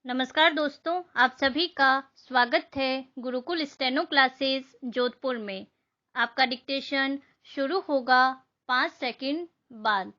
नमस्कार दोस्तों, आप सभी का स्वागत है गुरुकुल स्टेनो क्लासेस जोधपुर में। आपका डिक्टेशन शुरू होगा 5 सेकंड बाद।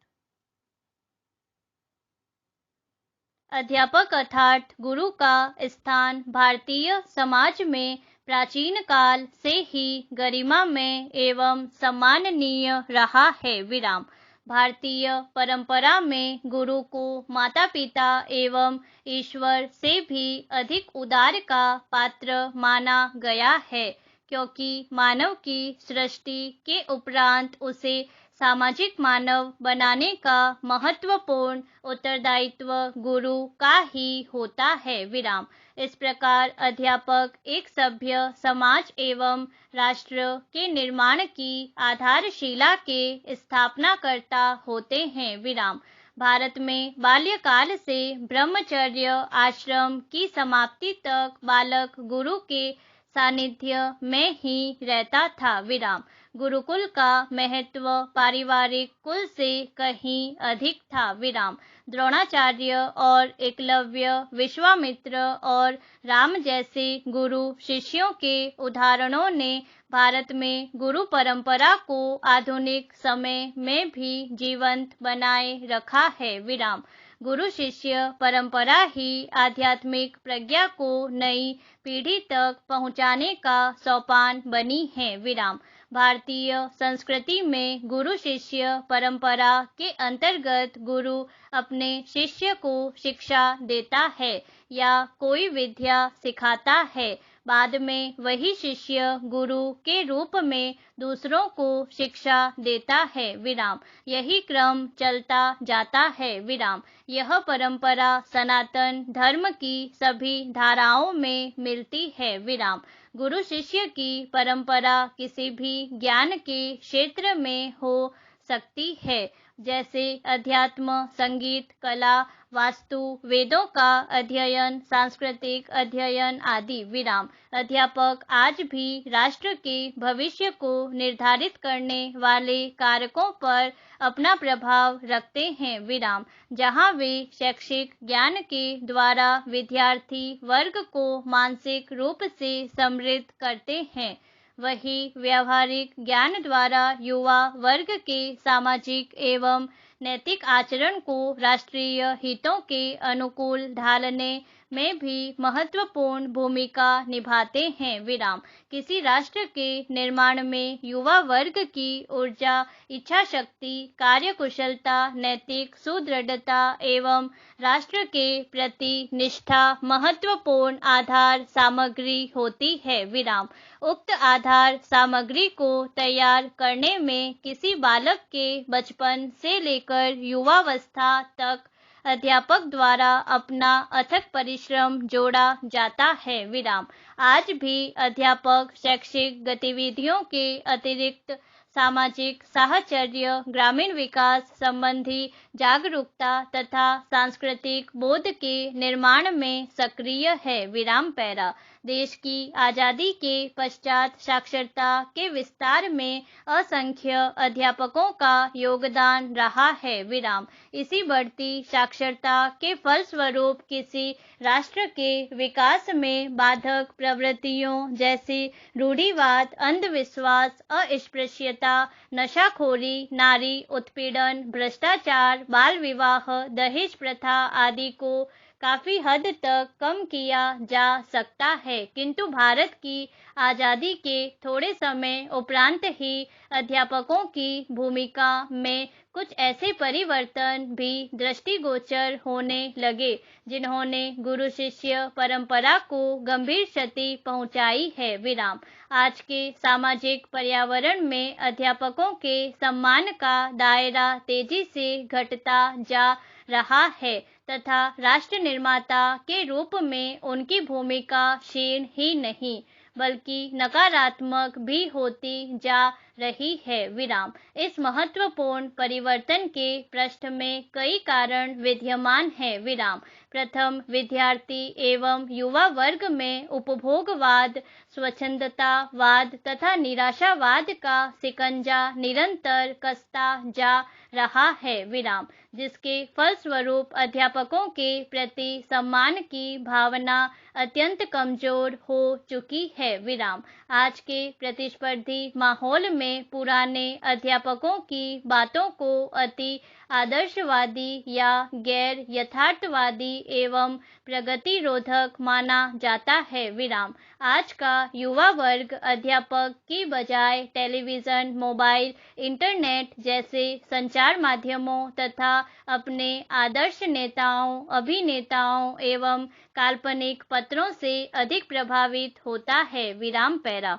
अध्यापक अर्थात गुरु का स्थान भारतीय समाज में प्राचीन काल से ही गरिमा में एवं सम्माननीय रहा है। विराम। भारतीय परंपरा में गुरु को माता पिता एवं ईश्वर से भी अधिक उदार का पात्र माना गया है, क्योंकि मानव की सृष्टि के उपरांत उसे सामाजिक मानव बनाने का महत्वपूर्ण उत्तरदायित्व गुरु का ही होता है। विराम। इस प्रकार अध्यापक एक सभ्य समाज एवं राष्ट्र के निर्माण की आधारशिला के स्थापनाकर्ता होते हैं। विराम। भारत में बाल्यकाल से ब्रह्मचर्य आश्रम की समाप्ति तक बालक गुरु के सानिध्य में ही रहता था। विराम। गुरुकुल का महत्व पारिवारिक कुल से कहीं अधिक था। विराम। द्रोणाचार्य और एकलव्य, विश्वामित्र और राम जैसे गुरु शिष्यों के उदाहरणों ने भारत में गुरु परंपरा को आधुनिक समय में भी जीवंत बनाए रखा है। विराम। गुरु शिष्य परंपरा ही आध्यात्मिक प्रज्ञा को नई पीढ़ी तक पहुंचाने का सोपान बनी है। विराम। भारतीय संस्कृति में गुरु शिष्य परंपरा के अंतर्गत गुरु अपने शिष्य को शिक्षा देता है या कोई विद्या सिखाता है। बाद में वही शिष्य गुरु के रूप में दूसरों को शिक्षा देता है। विराम। यही क्रम चलता जाता है। विराम। यह परंपरा सनातन धर्म की सभी धाराओं में मिलती है। विराम। गुरु शिष्य की परंपरा किसी भी ज्ञान के क्षेत्र में हो सकती है, जैसे अध्यात्म, संगीत, कला, वास्तु, वेदों का अध्ययन, सांस्कृतिक अध्ययन आदि। विराम। अध्यापक आज भी राष्ट्र के भविष्य को निर्धारित करने वाले कारकों पर अपना प्रभाव रखते हैं। विराम। जहाँ वे शैक्षिक ज्ञान के द्वारा विद्यार्थी वर्ग को मानसिक रूप से समृद्ध करते हैं, वही व्यावहारिक ज्ञान द्वारा युवा वर्ग के सामाजिक एवं नैतिक आचरण को राष्ट्रीय हितों के अनुकूल ढालने में भी महत्वपूर्ण भूमिका निभाते हैं। विराम। किसी राष्ट्र के निर्माण में युवा वर्ग की ऊर्जा, इच्छा शक्ति, कार्यकुशलता, नैतिक सुदृढ़ता एवं राष्ट्र के प्रति निष्ठा महत्वपूर्ण आधार सामग्री होती है। विराम। उक्त आधार सामग्री को तैयार करने में किसी बालक के बचपन से लेकर युवावस्था तक अध्यापक द्वारा अपना अथक परिश्रम जोड़ा जाता है। विराम। आज भी अध्यापक शैक्षिक गतिविधियों के अतिरिक्त सामाजिक साहचर्य, ग्रामीण विकास संबंधी जागरूकता तथा सांस्कृतिक बोध के निर्माण में सक्रिय है। विराम पैरा। देश की आजादी के पश्चात साक्षरता के विस्तार में असंख्य अध्यापकों का योगदान रहा है। विराम। इसी बढ़ती साक्षरता के फलस्वरूप किसी राष्ट्र के विकास में बाधक प्रवृत्तियों जैसे रूढ़िवाद, अंधविश्वास, अस्पृश्यता, नशाखोरी, नारी उत्पीड़न, भ्रष्टाचार, बाल विवाह, दहेज प्रथा आदि को काफी हद तक कम किया जा सकता है, किंतु भारत की आजादी के थोड़े समय उपरांत ही अध्यापकों की भूमिका में कुछ ऐसे परिवर्तन भी दृष्टिगोचर होने लगे जिन्होंने गुरु शिष्य परंपरा को गंभीर क्षति पहुंचाई है। विराम। आज के सामाजिक पर्यावरण में अध्यापकों के सम्मान का दायरा तेजी से घटता जा रहा है तथा राष्ट्र निर्माता के रूप में उनकी भूमिका क्षीण ही नहीं बल्कि नकारात्मक भी होती जा रही है विराम। इस महत्वपूर्ण परिवर्तन के पृष्ठ में कई कारण विद्यमान है विराम। प्रथम, विद्यार्थी एवं युवा वर्ग में उपभोगवाद, स्वच्छंदतावाद तथा निराशावाद का शिकंजा निरंतर कसता जा रहा है विराम, जिसके फलस्वरूप अध्यापकों के प्रति सम्मान की भावना अत्यंत कमजोर हो चुकी है विराम। आज के प्रतिस्पर्धी माहौल में पुराने अध्यापकों की बातों को अति आदर्शवादी या गैर यथार्थवादी एवं प्रगतिरोधक माना जाता है विराम। आज का युवा वर्ग अध्यापक की बजाय टेलीविजन, मोबाइल, इंटरनेट जैसे संचार माध्यमों तथा अपने आदर्श नेताओं, अभिनेताओं एवं काल्पनिक पात्रों से अधिक प्रभावित होता है विराम पैरा।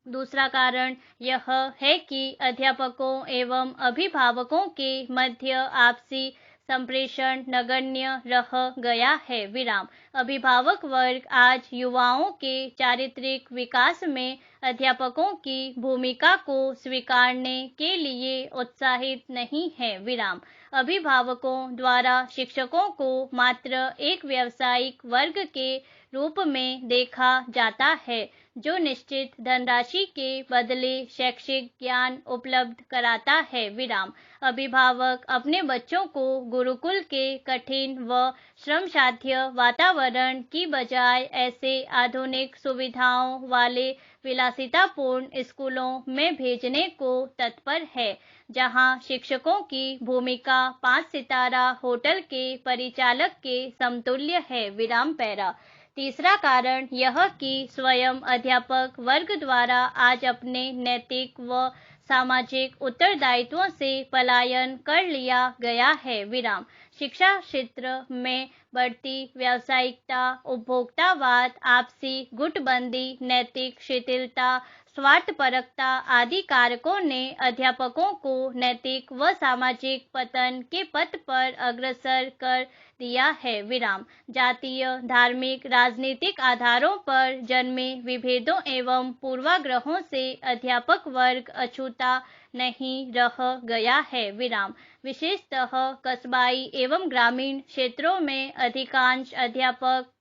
दूसरा कारण यह है कि अध्यापकों एवं अभिभावकों के मध्य आपसी संप्रेषण नगण्य रह गया है विराम। अभिभावक वर्ग आज युवाओं के चारित्रिक विकास में अध्यापकों की भूमिका को स्वीकारने के लिए उत्साहित नहीं है विराम। अभिभावकों द्वारा शिक्षकों को मात्र एक व्यावसायिक वर्ग के रूप में देखा जाता है, जो निश्चित धनराशि के बदले शैक्षिक ज्ञान उपलब्ध कराता है विराम। अभिभावक अपने बच्चों को गुरुकुल के कठिन व श्रमसाध्य वातावरण की बजाय ऐसे आधुनिक सुविधाओं वाले विलासितापूर्ण स्कूलों में भेजने को तत्पर है, जहां शिक्षकों की भूमिका 5 सितारा होटल के परिचालक के समतुल्य है विराम पैरा। तीसरा कारण यह कि स्वयं अध्यापक वर्ग द्वारा आज अपने नैतिक व सामाजिक उत्तरदायित्वों से पलायन कर लिया गया है विराम। शिक्षा क्षेत्र में बढ़ती व्यावसायिकता, उपभोक्तावाद, आपसी गुटबंदी, नैतिक शिथिलता, स्वार्थपरकता आदि कारकों ने अध्यापकों को नैतिक व सामाजिक पतन के पथ पर अग्रसर कर दिया है विराम। जातीय, धार्मिक, राजनीतिक आधारों पर जन्मे विभेदों एवं पूर्वाग्रहों से अध्यापक वर्ग अछूता नहीं रह गया है विराम। विशेषतः कस्बाई एवं ग्रामीण क्षेत्रों में अधिकांश अध्यापक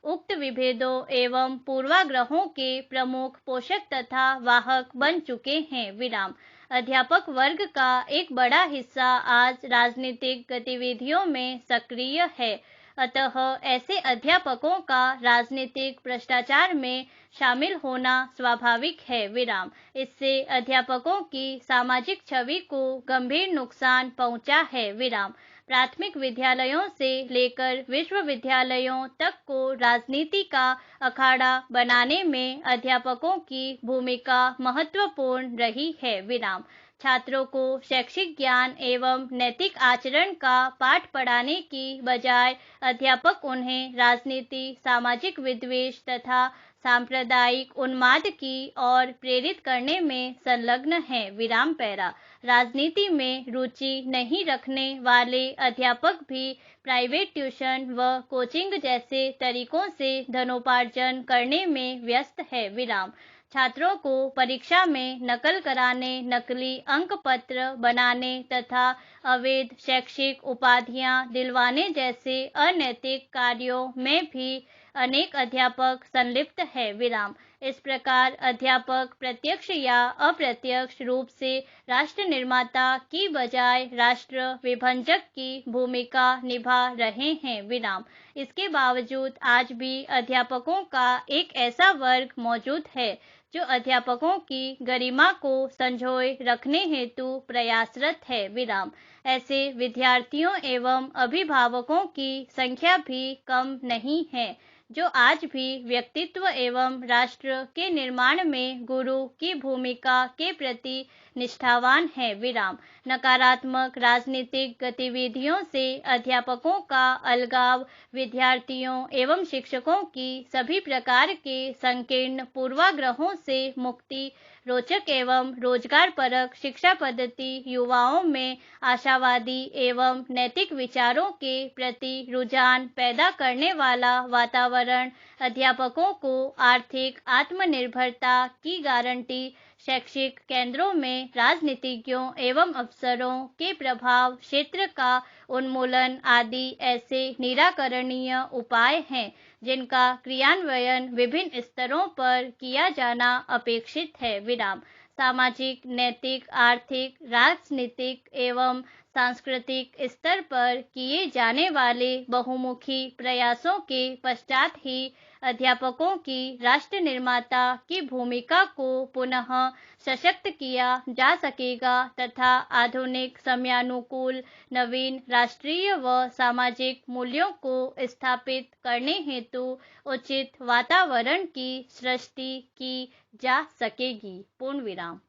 उक्त विभेदों एवं पूर्वाग्रहों के प्रमुख पोषक तथा वाहक बन चुके हैं विराम। अध्यापक वर्ग का एक बड़ा हिस्सा आज राजनीतिक गतिविधियों में सक्रिय है, अतः ऐसे अध्यापकों का राजनीतिक भ्रष्टाचार में शामिल होना स्वाभाविक है विराम। इससे अध्यापकों की सामाजिक छवि को गंभीर नुकसान पहुंचा है विराम। प्राथमिक विद्यालयों से लेकर विश्वविद्यालयों तक को राजनीति का अखाड़ा बनाने में अध्यापकों की भूमिका महत्वपूर्ण रही है विराम। छात्रों को शैक्षिक ज्ञान एवं नैतिक आचरण का पाठ पढ़ाने की बजाय अध्यापक उन्हें राजनीति, सामाजिक विद्वेष तथा सांप्रदायिक उन्माद की ओर प्रेरित करने में संलग्न हैं विराम पैरा। राजनीति में रुचि नहीं रखने वाले अध्यापक भी प्राइवेट ट्यूशन व कोचिंग जैसे तरीकों से धनोपार्जन करने में व्यस्त है विराम। छात्रों को परीक्षा में नकल कराने, नकली अंक पत्र बनाने तथा अवैध शैक्षिक उपाधियां दिलवाने जैसे अनैतिक कार्यों में भी अनेक अध्यापक संलिप्त है विराम। इस प्रकार अध्यापक प्रत्यक्ष या अप्रत्यक्ष रूप से राष्ट्र निर्माता की बजाय राष्ट्र विभंजक की भूमिका निभा रहे हैं विराम। इसके बावजूद आज भी अध्यापकों का एक ऐसा वर्ग मौजूद है जो अध्यापकों की गरिमा को संजोए रखने हेतु प्रयासरत है विराम। ऐसे विद्यार्थियों एवं अभिभावकों की संख्या भी कम नहीं है जो आज भी व्यक्तित्व एवं राष्ट्र के निर्माण में गुरु की भूमिका के प्रति निष्ठावान है विराम। नकारात्मक राजनीतिक गतिविधियों से अध्यापकों का अलगाव, विद्यार्थियों एवं शिक्षकों की सभी प्रकार के संकीर्ण पूर्वाग्रहों से मुक्ति, रोचक एवं रोजगार परक शिक्षा पद्धति युवाओं में आशावादी एवं नैतिक विचारों के प्रति रुझान पैदा करने वाला वातावरण अध्यापकों को आर्थिक आत्मनिर्भरता की गारंटी शैक्षिक केंद्रों में राजनीतिज्ञों एवं अफसरों के प्रभाव क्षेत्र का उन्मूलन आदि ऐसे निराकरणीय उपाय हैं जिनका क्रियान्वयन विभिन्न स्तरों पर किया जाना अपेक्षित है। विराम। सामाजिक, नैतिक, आर्थिक, राजनीतिक एवं सांस्कृतिक स्तर पर किए जाने वाले बहुमुखी प्रयासों के पश्चात ही अध्यापकों की राष्ट्र निर्माता की भूमिका को पुनः सशक्त किया जा सकेगा तथा आधुनिक समयानुकूल नवीन राष्ट्रीय व सामाजिक मूल्यों को स्थापित करने हेतु उचित वातावरण की सृष्टि की जा सकेगी। पूर्ण विराम।